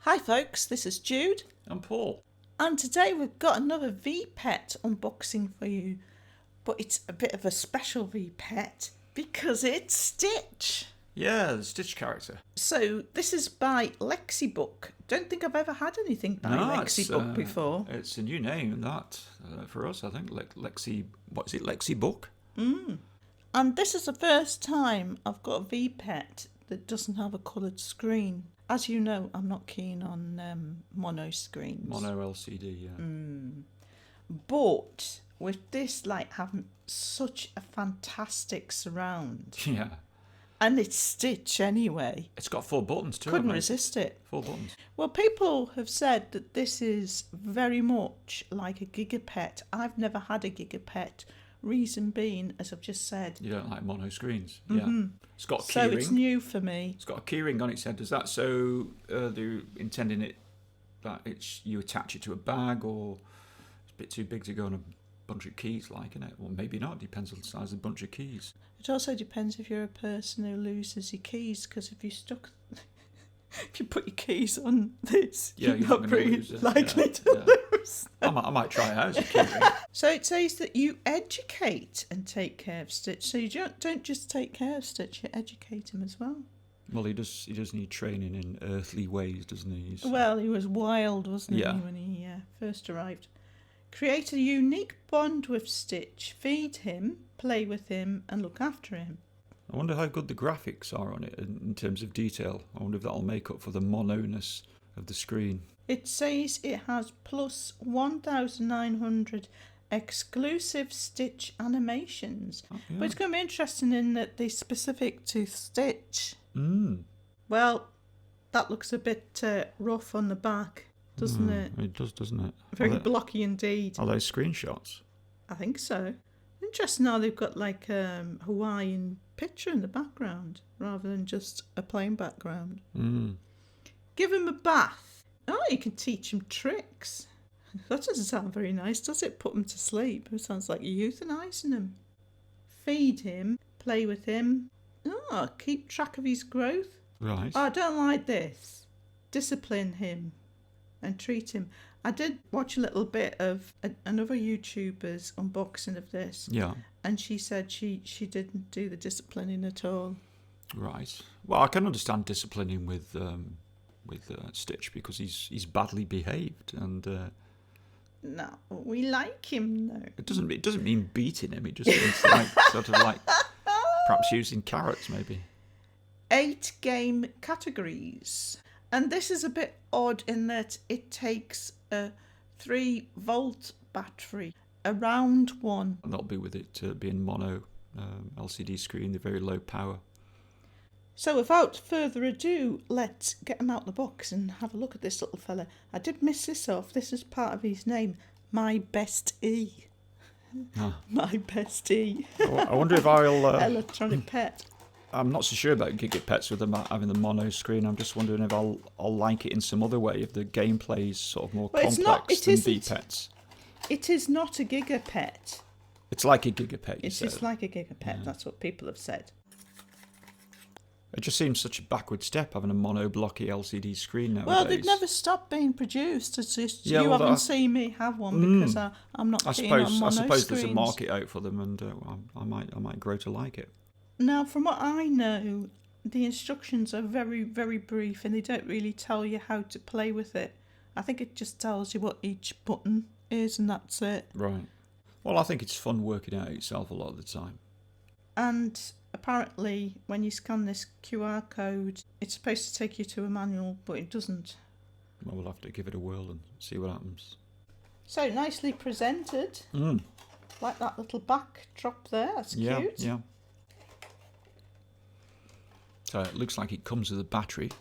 Hi folks, this is Jude. I'm Paul. And today we've got another V-Pet unboxing for you. But it's a bit of a special V-Pet because it's Stitch. Yeah, the Stitch character. So this is by Lexibook. Don't think I've ever had anything by Lexibook before. It's a new name, that, for us, I think. What is it, Lexibook? And this is the first time I've got a V-Pet that doesn't have a coloured screen. As you know, I'm not keen on mono screens. Mono LCD, yeah. But with this, having such a fantastic surround. Yeah. And it's Stitch anyway. It's got 4 buttons too. Couldn't resist it. 4 buttons. Well, people have said that this is very much like a Gigapet. I've never had a Gigapet. Reason being, as I've just said. You don't like mono screens. Yeah. It's got a keyring. So it's new for me. It's got a keyring on its head. Does that so they're intending it that you attach it to a bag, or it's a bit too big to go on a bunch of keys, isn't it? Well, maybe not. Depends on the size of the bunch of keys. It also depends if you're a person who loses your keys, because if if you put your keys on this, you're not very likely to lose. I might try it out as a keyring. So it says that you educate and take care of Stitch. So you don't just take care of Stitch, you educate him as well. Well, he does need training in earthly ways, doesn't he? Well, he was wild, wasn't he, when he first arrived. Create a unique bond with Stitch. Feed him, play with him, and look after him. I wonder how good the graphics are on it in terms of detail. I wonder if that'll make up for the mono-ness of the screen. It says it has plus 1,900 exclusive Stitch animations. Oh, yeah. But it's going to be interesting in that they're specific to Stitch. Well, that looks a bit rough on the back, doesn't it? It does, doesn't it? Very blocky indeed. Are those screenshots? I think so. Interesting how they've got Hawaiian picture in the background rather than just a plain background. Give him a bath. Oh, you can teach him tricks. That doesn't sound very nice, does it? Put him to sleep. It sounds like you're euthanizing him. Feed him, play with him. Oh, keep track of his growth. Right. Oh, I don't like this. Discipline him and treat him. I did watch a little bit of another YouTuber's unboxing of this. Yeah. And she said she didn't do the disciplining at all. Right. Well, I can understand disciplining with Stitch because he's badly behaved, and no, we like him though. It doesn't mean beating him. It just means sort of perhaps using carrots maybe. 8 game categories. And this is a bit odd in that it takes a 3-volt battery, a round one. And that'll be with it being mono LCD screen, the very low power. So without further ado, let's get him out the box and have a look at this little fella. I did miss this off. This is part of his name, My Best E. My Best E. I wonder if I'll... Electronic pet. I'm not so sure about Gigapets with them having the mono screen. I'm just wondering if I'll like it in some other way, if the gameplay is sort of more complex than V-Pets. It is not a Gigapet. It's like a Gigapet, It's just like a Gigapet, that's what people have said. It just seems such a backward step having a mono blocky LCD screen nowadays. Well, they've never stopped being produced. It's just you haven't seen me have one because I'm not keen on mono I suppose screens. there's a market out for them, and I might grow to like it. Now, from what I know, the instructions are very, very brief and they don't really tell you how to play with it. I think it just tells you what each button is and that's it. Right. Well, I think it's fun working out itself a lot of the time. And apparently, when you scan this QR code, it's supposed to take you to a manual, but it doesn't. Well, we'll have to give it a whirl and see what happens. So, nicely presented. Like that little backdrop there. That's cute. Yeah. So it looks like it comes with a battery.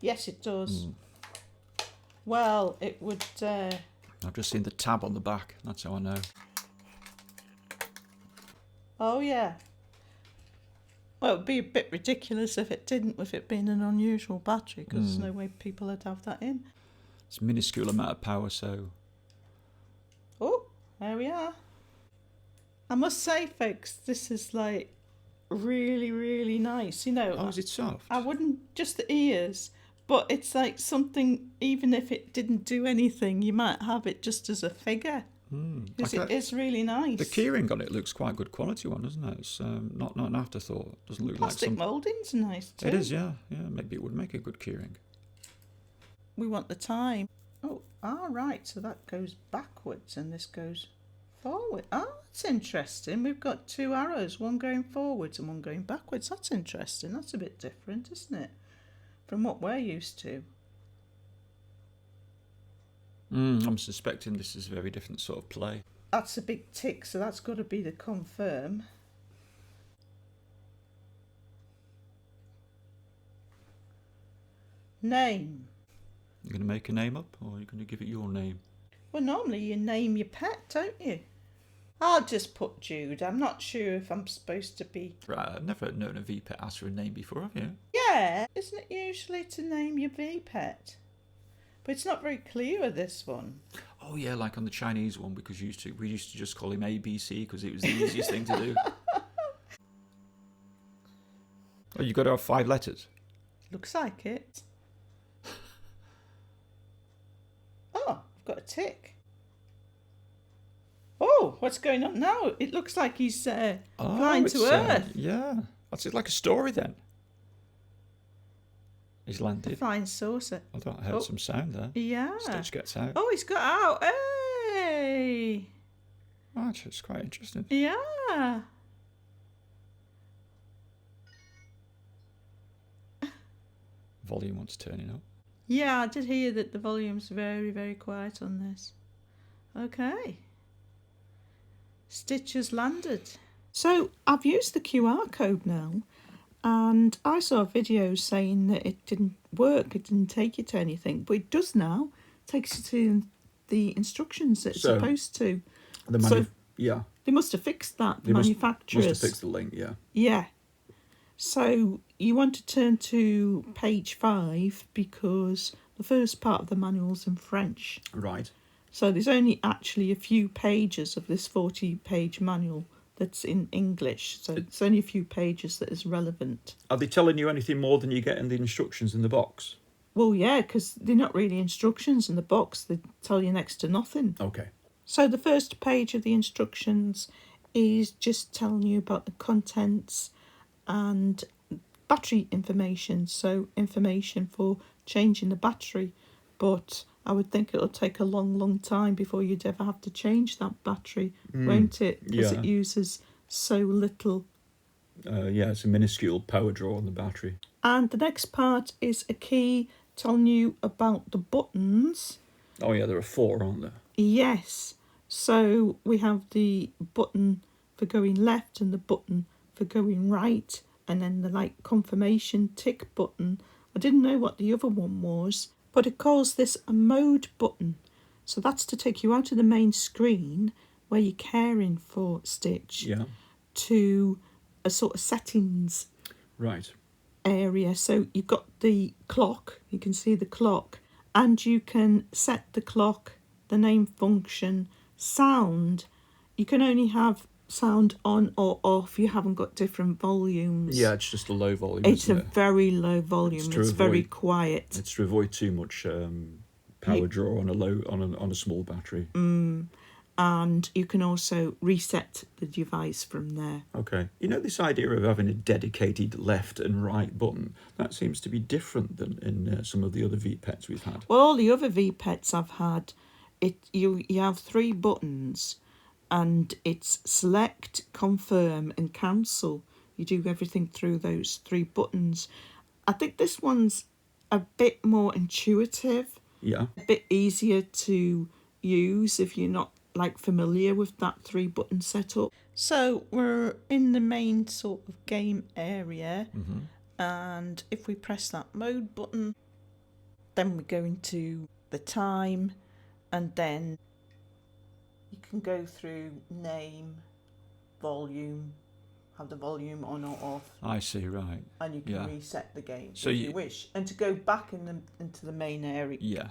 Yes, it does. Well, it would... I've just seen the tab on the back. That's how I know. Oh, yeah. Well, it would be a bit ridiculous if it didn't, with it being an unusual battery, because there's no way people would have that in. It's a minuscule amount of power, so... Oh, there we are. I must say, folks, this is really, really nice. You know, oh, is it soft? I wouldn't, just the ears, But it's like something, even if it didn't do anything, you might have it just as a figure. Because it is really nice. The keyring on it looks quite good quality one, doesn't it? It's not an afterthought. Doesn't look Plastic like some... moulding's nice too. It is, yeah. Maybe it would make a good keyring. We want the time. Oh, right. So that goes backwards and this goes forward. Oh, that's interesting. We've got two arrows, one going forwards and one going backwards. That's interesting. That's a bit different, isn't it? From what we're used to. I'm suspecting this is a very different sort of play. That's a big tick, so that's got to be the confirm. Name. You're going to make a name up, or are you going to give it your name? Well, normally you name your pet, don't you? I'll just put Jude. I'm not sure if I'm supposed to be... Right, I've never known a V-pet ask for a name before, have you? Yeah, isn't it usually to name your V-pet? But it's not very clear with this one. Oh yeah, like on the Chinese one, because we used to just call him ABC because it was the easiest thing to do. Oh, you got to have 5 letters. Looks like it. Oh, I've got a tick. Oh, what's going on now? It looks like he's flying to Earth. Yeah, that's it, like a story then. He's landed. A flying saucer. I thought I heard some sound there. Yeah. Stitch gets out. Oh, he's got out. Hey! Oh, actually, it's quite interesting. Yeah. Volume wants turning up. Yeah, I did hear that the volume's very, very quiet on this. Okay. Stitch has landed. So I've used the QR code now, and I saw videos saying that it didn't work, it didn't take you to anything, but it does now. It takes you to the instructions that it's supposed to. Yeah. They must have fixed that, the manufacturers. Must have fixed the link, yeah. Yeah. So you want to turn to page 5 because the first part of the manual's in French. Right. So there's only actually a few pages of this 40-page manual that's in English. So it's only a few pages that is relevant. Are they telling you anything more than you get in the instructions in the box? Well, yeah, because they're not really instructions in the box. They tell you next to nothing. Okay. So the first page of the instructions is just telling you about the contents and battery information. So information for changing the battery. But I would think it'll take a long, long time before you'd ever have to change that battery, won't it? Because it uses so little. Yeah, it's a minuscule power draw on the battery. And the next part is a key telling you about the buttons. Oh yeah, there are 4, aren't there? Yes. So we have the button for going left and the button for going right, and then the confirmation tick button. I didn't know what the other one was, but it calls this a mode button. So that's to take you out of the main screen where you're caring for Stitch to a sort of settings area. So you've got the clock, you can see the clock, and you can set the clock, the name function, sound. You can only have sound on or off. You haven't got different volumes. Yeah, it's just a low volume. It's a very low volume. It's very quiet. It's to avoid too much power draw on a small battery. And you can also reset the device from there. Okay. You know, this idea of having a dedicated left and right button, that seems to be different than in some of the other V-Pets we've had. Well, all the other V-Pets I've had, you have 3 buttons, and it's select, confirm and cancel. You do everything through those 3 buttons. I think this one's a bit more intuitive. Yeah. A bit easier to use if you're not familiar with that 3-button setup. So we're in the main sort of game area, and if we press that mode button, then we go into the time, and then you can go through name, volume, have the volume on or off. I see, right. And you can reset the game so if you wish. And to go back into the main area,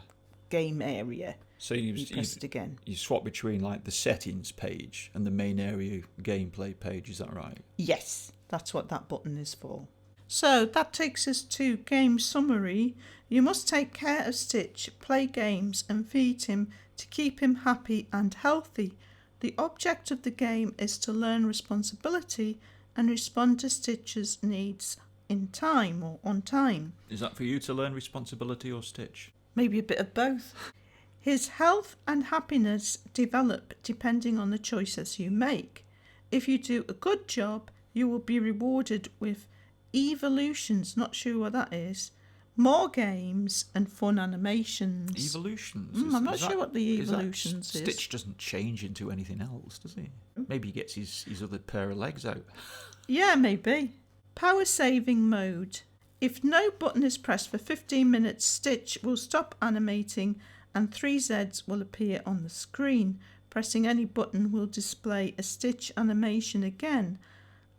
game area, so you press it again. You swap between the settings page and the main area gameplay page, is that right? Yes, that's what that button is for. So that takes us to game summary. You must take care of Stitch, play games and feed him to keep him happy and healthy. The object of the game is to learn responsibility and respond to Stitch's needs in time or on time. Is that for you to learn responsibility or Stitch? Maybe a bit of both. His health and happiness develop depending on the choices you make. If you do a good job, you will be rewarded with evolutions, not sure what that is, more games and fun animations. Evolutions? I'm not sure what the evolutions is. Stitch doesn't change into anything else, does he? Maybe he gets his other pair of legs out. Yeah, maybe. Power saving mode. If no button is pressed for 15 minutes, Stitch will stop animating and 3 Zs will appear on the screen. Pressing any button will display a Stitch animation again.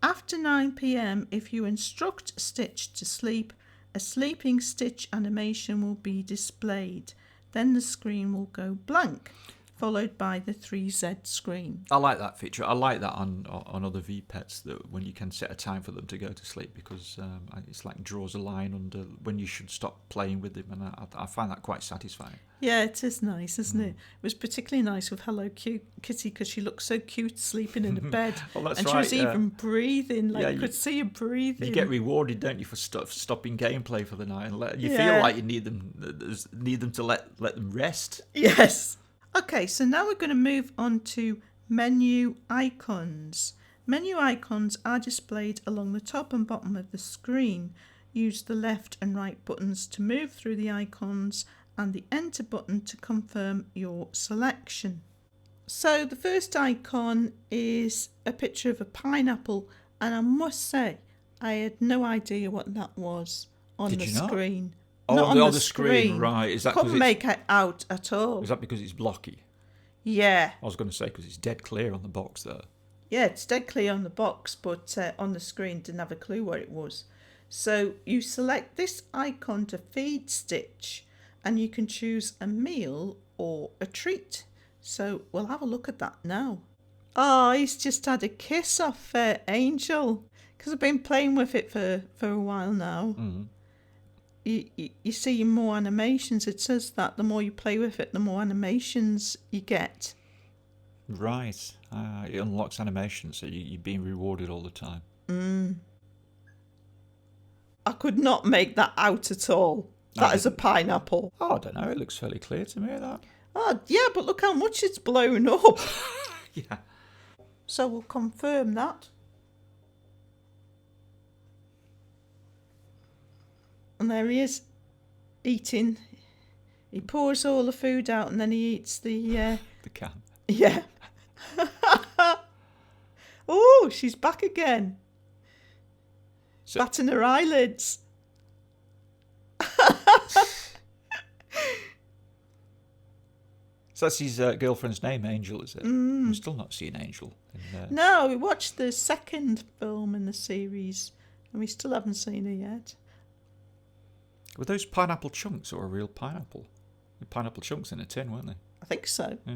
After 9 p.m, if you instruct Stitch to sleep, a sleeping Stitch animation will be displayed. Then the screen will go blank, followed by the 3Z screen. I like that feature. I like that on other V-Pets, that when you can set a time for them to go to sleep, because it's like draws a line under when you should stop playing with them, and I find that quite satisfying. Yeah, it is nice, isn't it? It was particularly nice with Hello Kitty because she looked so cute sleeping in a bed. Well, that's and she right, was even breathing, like you could see her breathing. You get rewarded, don't you, for stopping gameplay for the night, and you feel like you need them to let them rest. Yes. Okay, so now we're going to move on to menu icons. Menu icons are displayed along the top and bottom of the screen. Use the left and right buttons to move through the icons and the enter button to confirm your selection. So the first icon is a picture of a pineapple, and I must say I had no idea what that was on the screen. Oh, not on the screen, right. Is that couldn't make it out at all. Is that because it's blocky? Yeah. I was going to say because it's dead clear on the box there. Yeah, it's dead clear on the box, but on the screen didn't have a clue what it was. So you select this icon to feed Stitch, and you can choose a meal or a treat. So we'll have a look at that now. Oh, he's just had a kiss off Angel, because I've been playing with it for a while now. Mm-hmm. You see more animations. It says that the more you play with it, the more animations you get. Right. It unlocks animations, so you're being rewarded all the time. I could not make that out at all. That is a pineapple. Oh, I don't know. It looks fairly clear to me, that. Oh, yeah, but look how much it's blown up. Yeah. So we'll confirm that. And there he is, eating. He pours all the food out and then he eats the can. Yeah. Oh, she's back again. So, batting her eyelids. So that's his girlfriend's name, Angel, is it? We've still not seen Angel. No, we watched the second film in the series and we still haven't seen her yet. Were those pineapple chunks or a real pineapple? The pineapple chunks in a tin, weren't they? I think so. Yeah.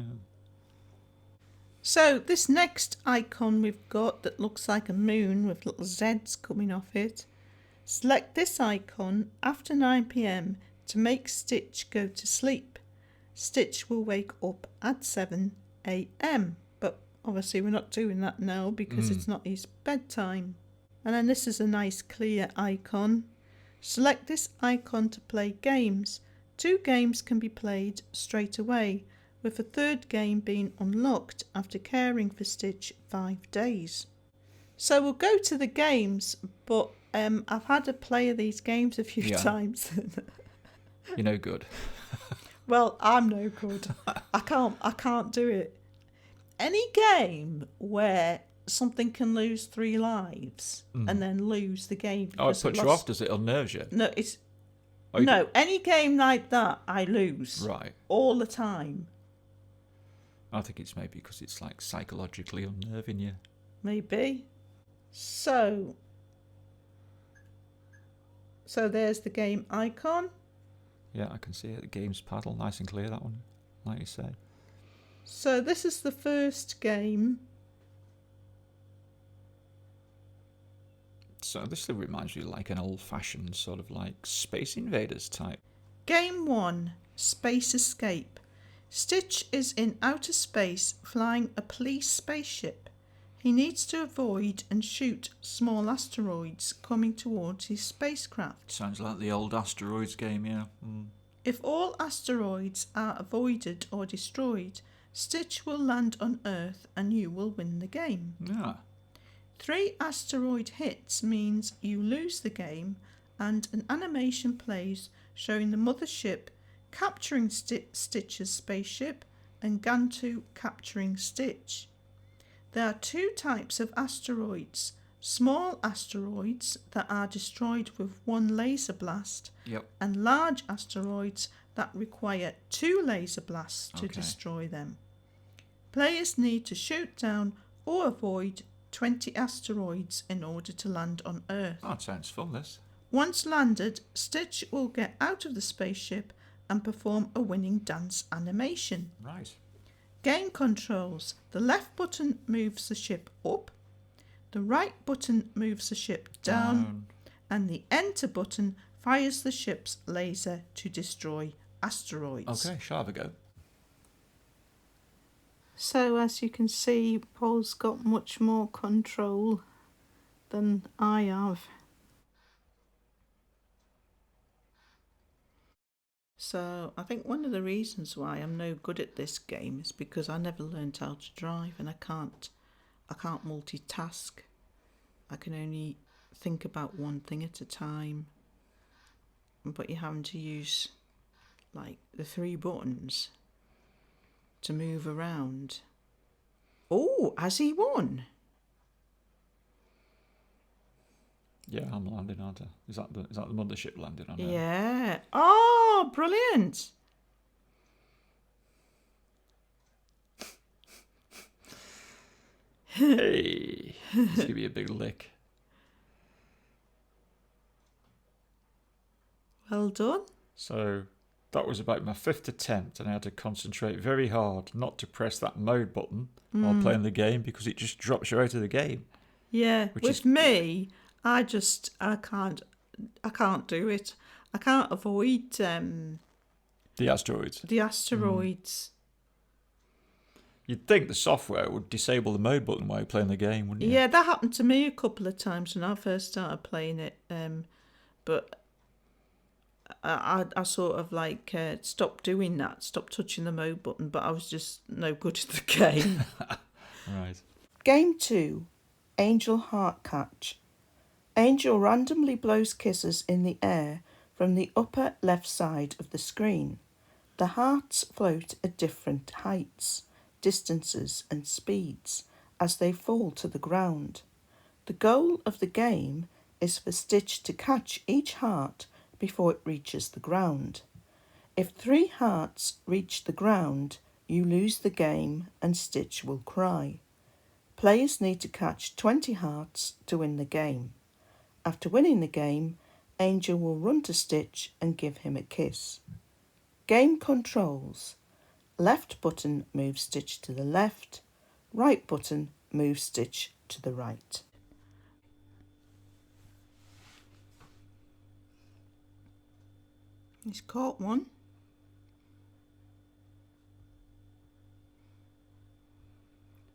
So this next icon we've got that looks like a moon with little Zs coming off it. Select this icon after 9 p.m. to make Stitch go to sleep. Stitch will wake up at 7 a.m. But obviously we're not doing that now because it's not his bedtime. And then this is a nice clear icon. Select this icon to play games. 2 games can be played straight away, with a third game being unlocked after caring for Stitch 5 days. So we'll go to the games, but I've had to play these games a few times. You're no good. Well, I'm no good. I can't do it. Any game where something can lose 3 lives and then lose the game. Oh, it puts you off, does it? Unnerves you? No, any game like that, I lose. Right. All the time. I think it's maybe because it's like psychologically unnerving you. Maybe. So there's the game icon. Yeah, I can see it. The game's paddle, nice and clear, that one, like you say. So this is the first game. So this reminds me like an old-fashioned sort of like Space Invaders type. Game 1, Space Escape. Stitch is in outer space flying a police spaceship. He needs to avoid and shoot small asteroids coming towards his spacecraft. Sounds like the old asteroids game, yeah. If all asteroids are avoided or destroyed, Stitch will land on Earth and you will win the game. Yeah. 3 asteroid hits means you lose the game, and an animation plays showing the mothership capturing Stitch's spaceship and Gantu capturing Stitch. There are 2 types of asteroids. Small asteroids that are destroyed with 1 laser blast, and large asteroids that require 2 laser blasts to destroy them. Players need to shoot down or avoid 20 asteroids in order to land on Earth. That sounds fun, this. Once landed, Stitch will get out of the spaceship and perform a winning dance animation. Right. Game controls. The left button moves the ship up, the right button moves the ship down, and the enter button fires the ship's laser to destroy asteroids. Okay, shall I have a go? So as you can see, Paul's got much more control than I have. So I think one of the reasons why I'm no good at this game is because I never learned how to drive, and I can't multitask. I can only think about one thing at a time. But you're having to use like the 3 buttons to move around. Oh, has he won? Yeah, I'm landing, aren't I? Is that the mothership landing on there? Yeah. Oh, brilliant. Hey, this could be a big lick. Well done. So that was about my 5th attempt, and I had to concentrate very hard not to press that mode button while playing the game, because it just drops you out of the game. Yeah, with me, I can't do it. I can't avoid the asteroids. The asteroids. You'd think the software would disable the mode button while you're playing the game, wouldn't you? Yeah, that happened to me a couple of times when I first started playing it. But I sort of like stopped doing that, stopped touching the mode button, but I was just no good at the game. Right. Game 2, Angel Heart Catch. Angel randomly blows kisses in the air from the upper left side of the screen. The hearts float at different heights, distances and speeds as they fall to the ground. The goal of the game is for Stitch to catch each heart before it reaches the ground. If 3 hearts reach the ground, you lose the game and Stitch will cry. Players need to catch 20 hearts to win the game. After winning the game, Angel will run to Stitch and give him a kiss. Game controls. Left button moves Stitch to the left, right button moves Stitch to the right. He's caught one.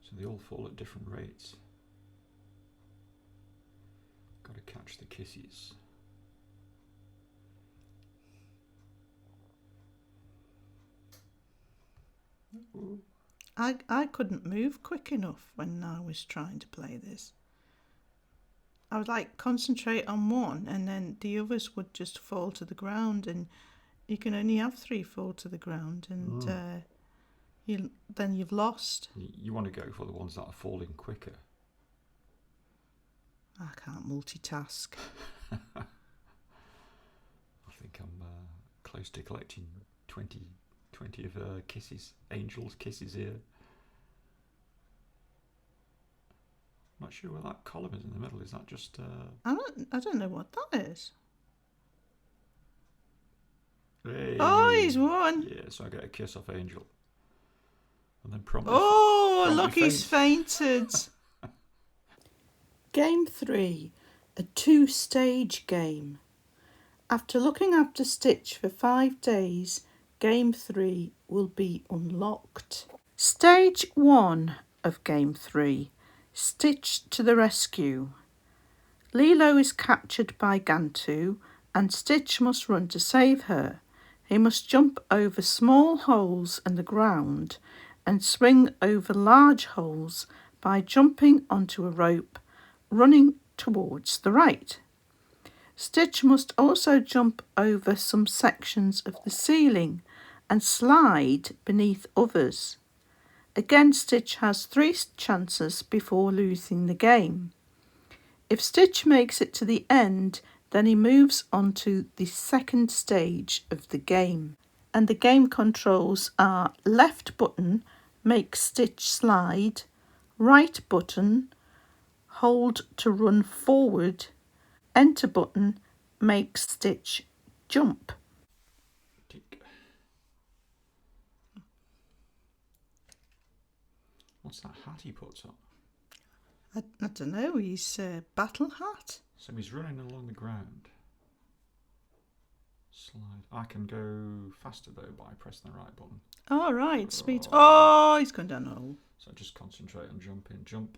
So they all fall at different rates. Got to catch the kisses. I couldn't move quick enough when I was trying to play this. I would like concentrate on one and then the others would just fall to the ground, and you can only have 3 fall to the ground, and then you've lost. You want to go for the ones that are falling quicker. I can't multitask. I think I'm close to collecting 20 of kisses, Angel's kisses here. Not sure where that column is in the middle. Is that just? I don't know what that is. Hey. Oh, he's won. Yeah, so I get a kiss off Angel, and then promptly. Oh, look, he's fainted. Game 3, A 2-stage game. After looking after Stitch for 5 days, Game 3 will be unlocked. Stage 1 of Game 3. Stitch to the rescue. Lilo is captured by Gantu and Stitch must run to save her. He must jump over small holes in the ground and swing over large holes by jumping onto a rope, running towards the right. Stitch must also jump over some sections of the ceiling and slide beneath others. Again, Stitch has 3 chances before losing the game. If Stitch makes it to the end, then he moves on to the second stage of the game. And the game controls are left button, make Stitch slide, right button, hold to run forward, enter button, make Stitch jump. What's that hat he puts on? I don't know, his battle hat? So he's running along the ground. Slide. I can go faster though by pressing the right button. Oh, right, speed. Oh, he's gone down the hole. So just concentrate on jumping. Jump.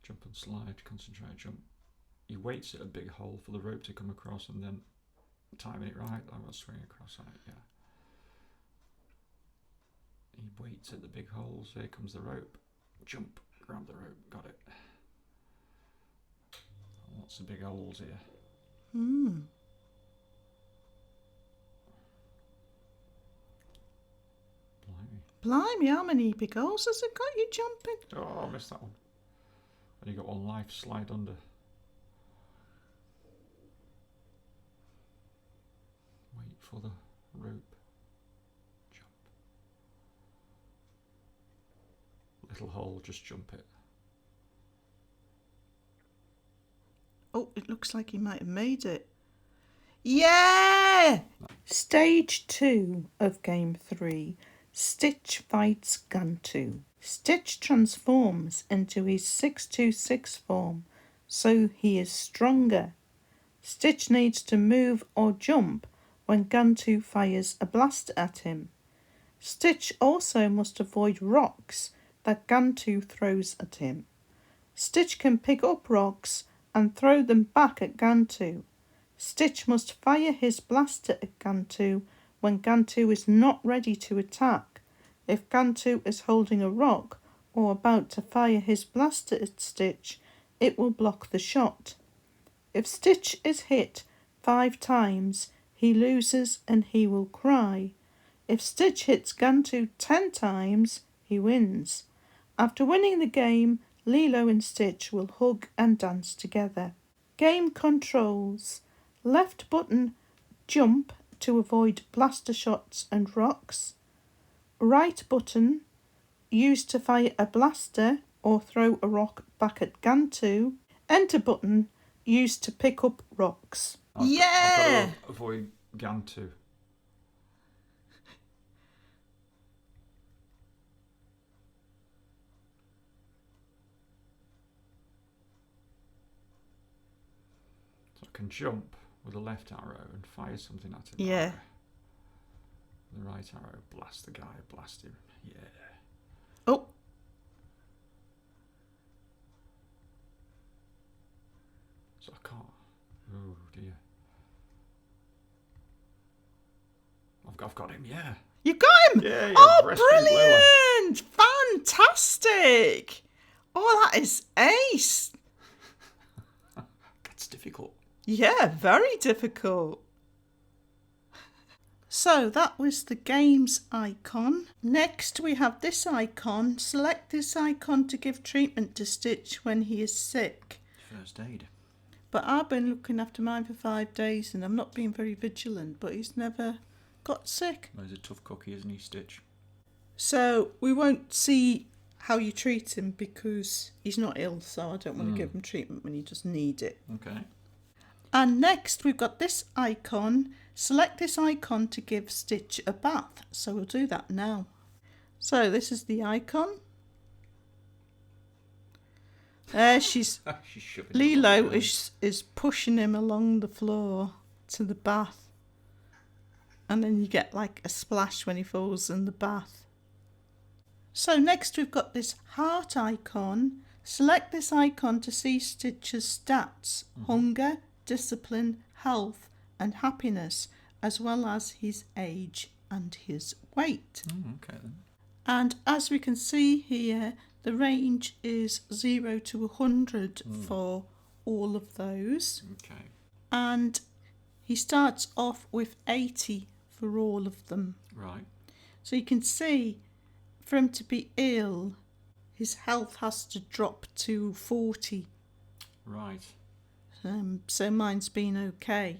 Jump and slide. Concentrate, jump. He waits at a big hole for the rope to come across and then timing it right. I will swing across on it, yeah. He waits at the big holes. Here comes the rope. Jump. Grab the rope. Got it. Lots of big holes here. Blimey, how many big holes has it got you jumping? Oh, I missed that one. And you got 1 life. Slide under. Wait for the rope. Jump. Little hole, just jump it. Oh, it looks like he might have made it. Yeah! Stage 2 of Game 3. Stitch fights Gantu. Stitch transforms into his 626 form, so he is stronger. Stitch needs to move or jump when Gantu fires a blaster at him. Stitch also must avoid rocks that Gantu throws at him. Stitch can pick up rocks and throw them back at Gantu. Stitch must fire his blaster at Gantu when Gantu is not ready to attack. If Gantu is holding a rock or about to fire his blaster at Stitch, it will block the shot. If Stitch is hit 5 times, he loses and he will cry. If Stitch hits Gantu 10 times, he wins. After winning the game, Lilo and Stitch will hug and dance together. Game controls. Left button, jump to avoid blaster shots and rocks. Right button, used to fire a blaster or throw a rock back at Gantu. Enter button, used to pick up rocks. I've got to avoid Gantu. So I can jump with the left arrow and fire something at him. Yeah. The right arrow, blast the guy, blast him. Yeah. Oh. So I can't. Oh dear. I've got him, yeah. You got him? Yeah, oh, brilliant! Fantastic! Oh, that is ace. That's difficult. Yeah, very difficult. So that was the games icon. Next we have this icon. Select this icon to give treatment to Stitch when he is sick. First aid. But I've been looking after mine for 5 days and I'm not being very vigilant, but he's never got sick. Well, he's a tough cookie, isn't he, Stitch? So we won't see how you treat him because he's not ill, so I don't want to give him treatment when he just needs it. Okay. And next we've got this icon. Select this icon to give Stitch a bath. So we'll do that now. So this is the icon. There she's... She's shoving him Lilo along the is pushing him along the floor to the bath. And then you get like a splash when he falls in the bath. So next we've got this heart icon. Select this icon to see Stitch's stats, hunger, discipline, health and happiness, as well as his age and his weight. Okay then. And as we can see here, the range is 0 to 100 for all of those. Okay. And he starts off with 80 for all of them. Right. So you can see, for him to be ill, his health has to drop to 40. Right. So mine's been okay.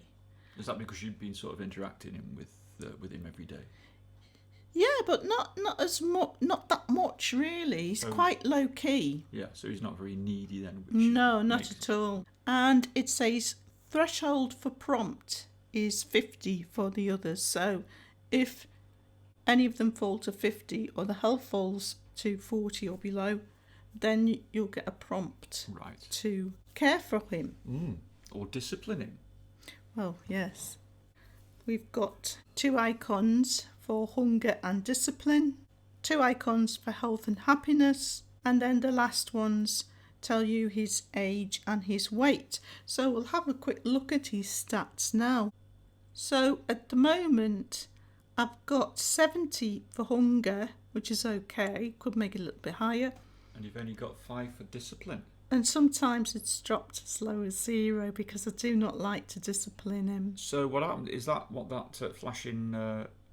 Is that because you've been sort of interacting with him every day? Yeah, but not that much really. He's quite low key. Yeah, so he's not very needy then. No, not at all. And it says threshold for prompt is 50 for the others. So if any of them fall to 50 or the health falls to 40 or below, then you'll get a prompt to care for him. Or discipline him. Well, yes. We've got 2 icons for hunger and discipline, 2 icons for health and happiness, and then the last ones tell you his age and his weight. So we'll have a quick look at his stats now. So at the moment, I've got 70 for hunger, which is okay. Could make it a little bit higher. And you've only got 5 for discipline. And sometimes it's dropped as low as 0 because I do not like to discipline him. So what happened? Is that what that flashing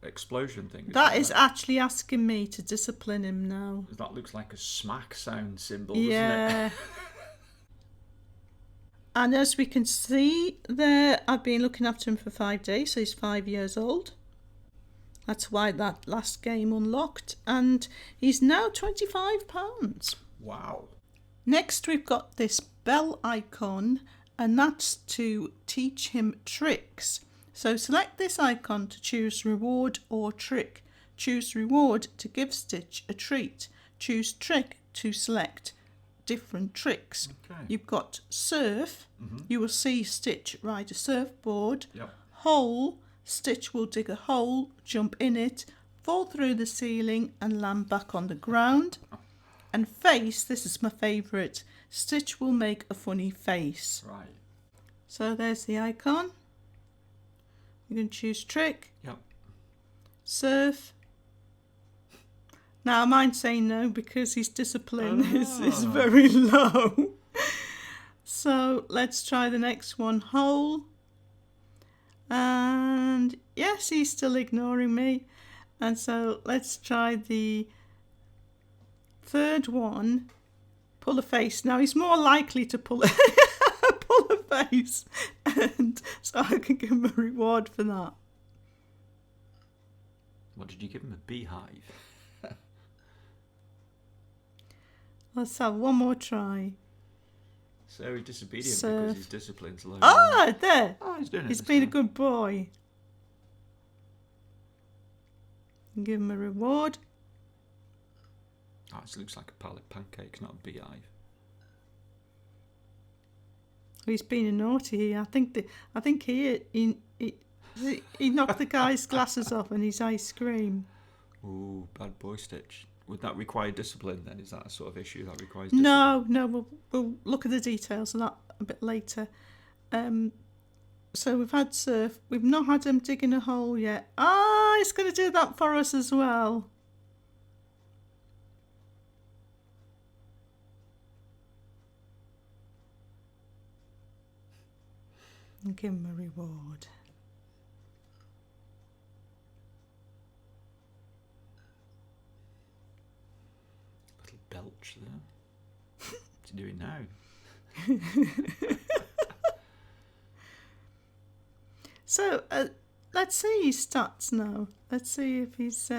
explosion thing is? That is actually asking me to discipline him now. That looks like a smack sound symbol, Yeah. doesn't it? And as we can see there, I've been looking after him for 5 days, so he's 5 years old. That's why that last game unlocked. And he's now £25. Wow. Next we've got this bell icon, and that's to teach him tricks. So select this icon to choose reward or trick. Choose reward to give Stitch a treat. Choose trick to select different tricks. Okay. You've got surf. You will see Stitch ride a surfboard. Yep. Hole. Stitch will dig a hole, jump in it, fall through the ceiling and land back on the ground. And face, this is my favourite. Stitch will make a funny face. Right. So there's the icon. You can choose trick. Yep. Surf. Now mine's saying no because his discipline is very low. So let's try the next one. Hole. And yes, he's still ignoring me. And so let's try the third one. Pull a face. Now he's more likely to pull a face, and so I can give him a reward for that. What did you give him? A beehive? Let's have one more try. So he's disobedient Surf. because his discipline's low. Ah, there. Oh, he's doing it. He's this been a time. good boy. Give him a reward. Oh, this looks like a pile of pancakes, not a beehive. He's been a naughty. I think he knocked the guy's glasses off and his ice cream. Ooh, bad boy Stitch. Would that require discipline then? Is that a sort of issue that requires discipline? No, we'll look at the details of that a bit later. So we've had surf. We've not had him digging a hole yet. Ah, he's going to do that for us as well. And give him a reward. Little belch there. What's he doing now? So let's see his stats now. Let's see if he's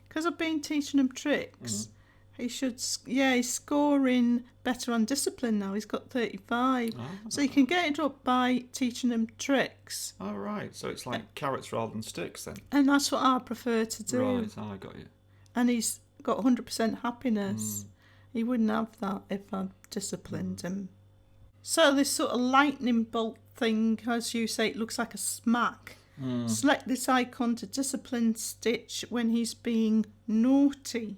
because I've been teaching him tricks. He should, he's scoring better on discipline now. He's got 35. Oh. So you can get it up by teaching him tricks. Oh, right. So it's like carrots rather than sticks then. And that's what I prefer to do. Right, I got you. And he's got 100% happiness. He wouldn't have that if I'd disciplined him. So this sort of lightning bolt thing, as you say, it looks like a smack. Select this icon to discipline Stitch when he's being naughty.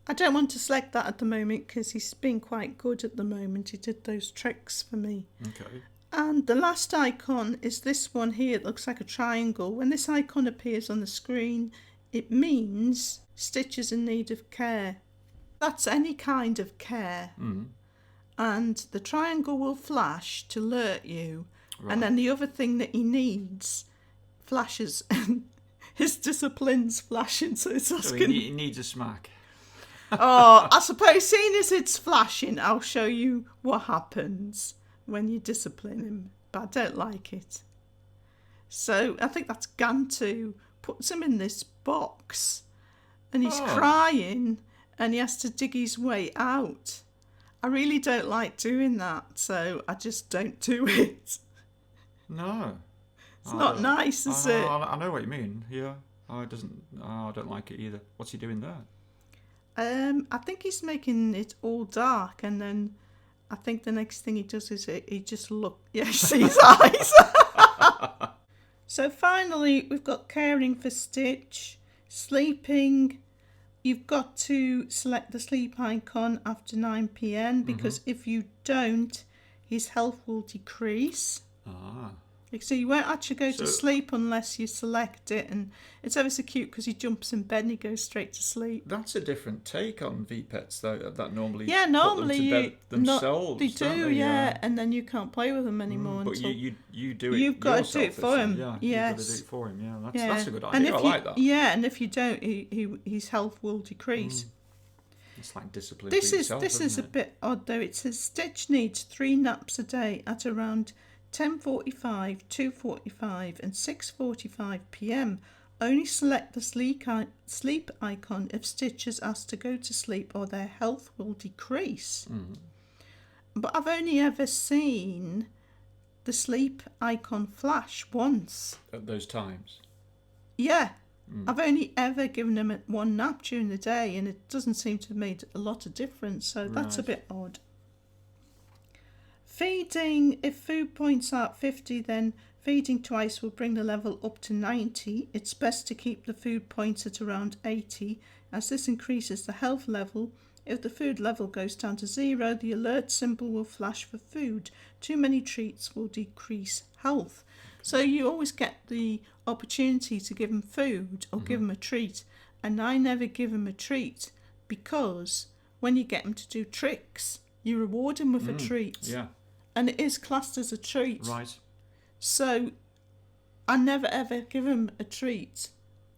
I don't want to select that at the moment because he's been quite good at the moment. He did those tricks for me. Okay. And the last icon is this one here. It looks like a triangle. When this icon appears on the screen, it means Stitch is in need of care. That's any kind of care. And the triangle will flash to alert you. Right. And then the other thing that he needs flashes and his discipline's flashing. So it's asking... So he needs a smack. Oh, I suppose seeing as it's flashing, I'll show you what happens when you discipline him. But I don't like it. So I think that's Gantu puts him in this box and he's crying and he has to dig his way out. I really don't like doing that, so I just don't do it. No. It's not nice, is it? I know what you mean, yeah. I don't like it either. What's he doing there? I think he's making it all dark, and then I think the next thing he does is he just he sees eyes. So finally, we've got caring for Stitch, sleeping. You've got to select the sleep icon after 9 p.m. because if you don't, his health will decrease. So you won't actually go to sleep unless you select it, and it's ever so cute because he jumps in bed and he goes straight to sleep. That's a different take on V-Pets though, that normally normally put them to bed themselves. They do, yeah, and then you can't play with them anymore. But you do it. You've got to do it for him. Yeah, yes. You've got to do it for him. Yeah, that's a good idea. And if I like that. Yeah, and if you don't, his health will decrease. It's like discipline. This is a bit odd though. It says Stitch needs 3 naps a day at around 10:45, 2:45 and 6:45 p.m. Only select the sleep icon if Stitch is asked to go to sleep or their health will decrease. But I've only ever seen the sleep icon flash once. At those times? Yeah. I've only ever given him 1 nap during the day and it doesn't seem to have made a lot of difference, so that's a bit odd. Feeding, if food points are at 50, then feeding twice will bring the level up to 90. It's best to keep the food points at around 80, as this increases the health level. If the food level goes down to 0, the alert symbol will flash for food. Too many treats will decrease health. So you always get the opportunity to give him food or give him a treat. And I never give him a treat because when you get him to do tricks, you reward him with a treat. Yeah. And it is classed as a treat. Right. So I never ever give him a treat.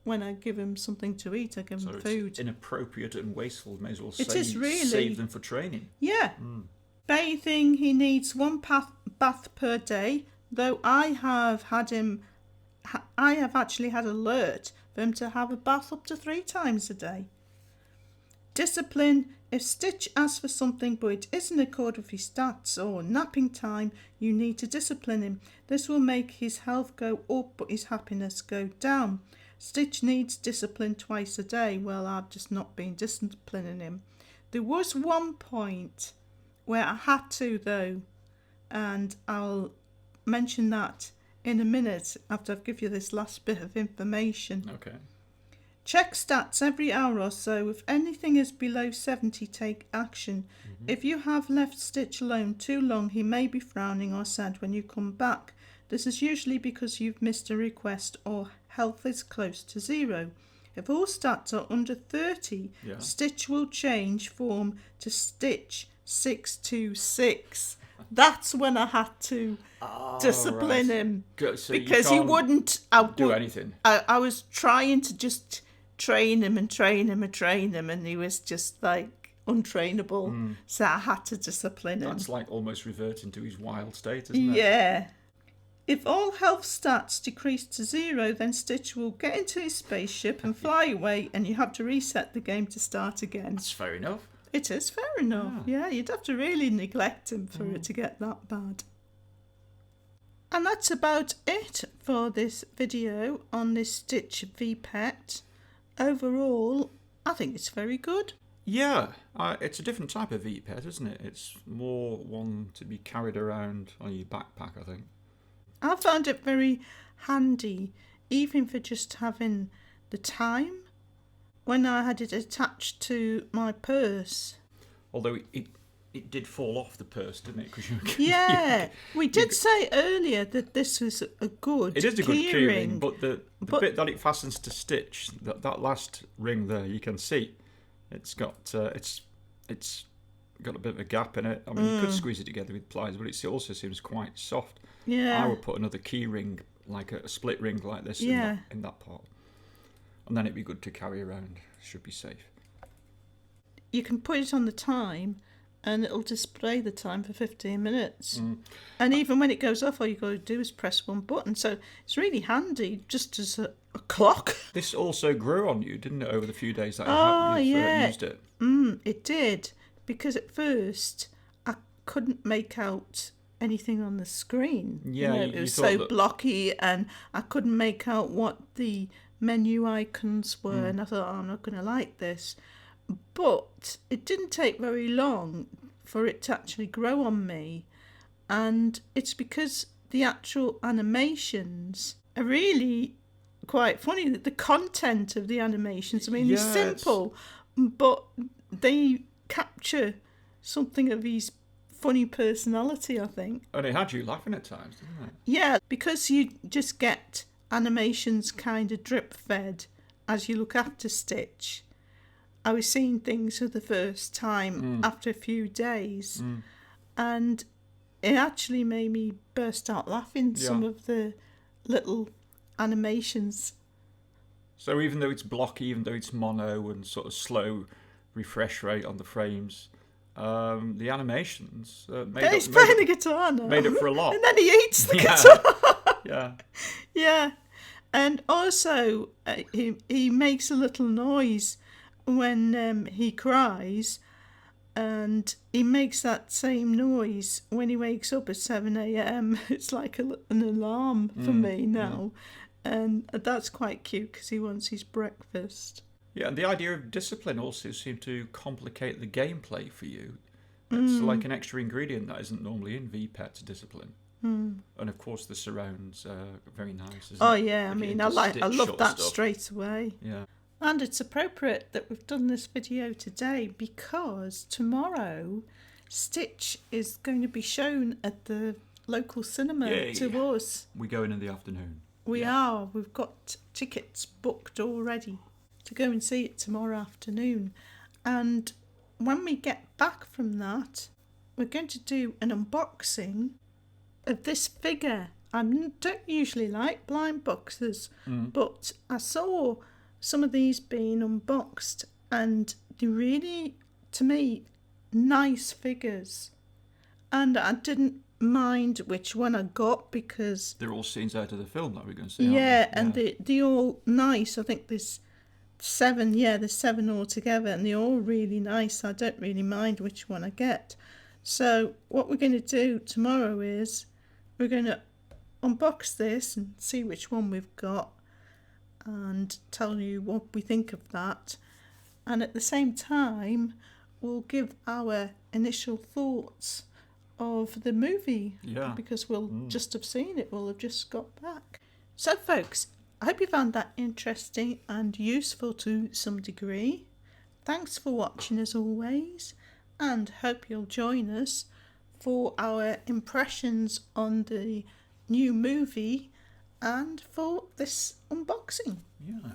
When I give him something to eat, I give him food. It's inappropriate and wasteful. May as well save them for training. Yeah. Bathing, he needs 1 bath per day. Though I have actually had alert for him to have a bath up to 3 times a day. Discipline, if Stitch asks for something but it isn't in accord with his stats or napping time, you need to discipline him. This will make his health go up but his happiness go down. Stitch needs discipline twice a day. Well, I've just not been disciplining him. There was one point where I had to though, and I'll mention that in a minute after I've given you this last bit of information. Okay. Check stats every hour or so. If anything is below 70, take action. If you have left Stitch alone too long, he may be frowning or sad when you come back. This is usually because you've missed a request or health is close to 0. If all stats are under 30, Stitch will change form to Stitch 626. That's when I had to discipline him. So because he wouldn't do anything. I was trying to just train him, and he was just like untrainable. So I had to discipline him. That's like almost reverting to his wild state, isn't it? Yeah. If all health stats decrease to 0, then Stitch will get into his spaceship and fly away, and you have to reset the game to start again. That's fair enough. It is fair enough. Yeah, you'd have to really neglect him for it to get that bad. And that's about it for this video on this Stitch V-Pet. Overall, I think it's very good. Yeah, it's a different type of V-pet, isn't it? It's more one to be carried around on your backpack, I think. I found it very handy, even for just having the time, when I had it attached to my purse. Although it did fall off the purse, didn't it? 'Cause Yeah, we did say earlier that this was a good It is a good key ring, but the But- bit that it fastens to stitch, that last ring there, you can see it's got it's got a bit of a gap in it. I mean, you could squeeze it together with pliers, but it also seems quite soft. Yeah. I would put another key ring, like a split ring like this, Yeah. in that part, and then it'd be good to carry around. Should be safe. You can put it on the time and it'll display the time for 15 minutes. And even when it goes off, all you got to do is press one button. So it's really handy, just as a clock. This also grew on you, didn't it, over the few days that you've used it? It did, because at first I couldn't make out anything on the screen. Yeah, it you was thought so that... blocky, and I couldn't make out what the menu icons were, and I thought, I'm not going to like this. But it didn't take very long for it to actually grow on me, and it's because the actual animations are really quite funny. The content of the animations, I mean, they're simple, but they capture something of his funny personality, I think. And it had you laughing at times, didn't it? Yeah, because you just get animations kind of drip fed as you look after Stitch. I was seeing things for the first time after a few days, and it actually made me burst out laughing, some of the little animations. So even though it's blocky, even though it's mono and sort of slow refresh rate on the frames, the animations He's playing the guitar now. Made up for a lot. And then he eats the guitar. Yeah. Yeah. And also, he makes a little noise when he cries, and he makes that same noise when he wakes up at 7 a.m. It's like an alarm for me now. And that's quite cute because he wants his breakfast. Yeah, and the idea of discipline also seemed to complicate the gameplay for you. It's like an extra ingredient that isn't normally in V-Pet's discipline. And of course the surrounds are very nice, isn't it? Yeah, I mean, I love that stuff. straight away. Yeah. And it's appropriate that we've done this video today because tomorrow Stitch is going to be shown at the local cinema to us. We go in the afternoon. We are. We've got tickets booked already to go and see it tomorrow afternoon. And when we get back from that, we're going to do an unboxing of this figure. I don't usually like blind boxes, but I saw some of these being unboxed and they're really, to me, nice figures. And I didn't mind which one I got because... They're all scenes out of the film that we're going to see, Yeah, and they're all nice. I think there's 7, there's 7 altogether, and they're all really nice. I don't really mind which one I get. So what we're going to do tomorrow is we're going to unbox this and see which one we've got and tell you what we think of that. And at the same time, we'll give our initial thoughts of the movie. Yeah. Because we'll just have seen it. We'll have just got back. So, folks, I hope you found that interesting and useful to some degree. Thanks for watching as always, and hope you'll join us for our impressions on the new movie and for this unboxing. Yeah.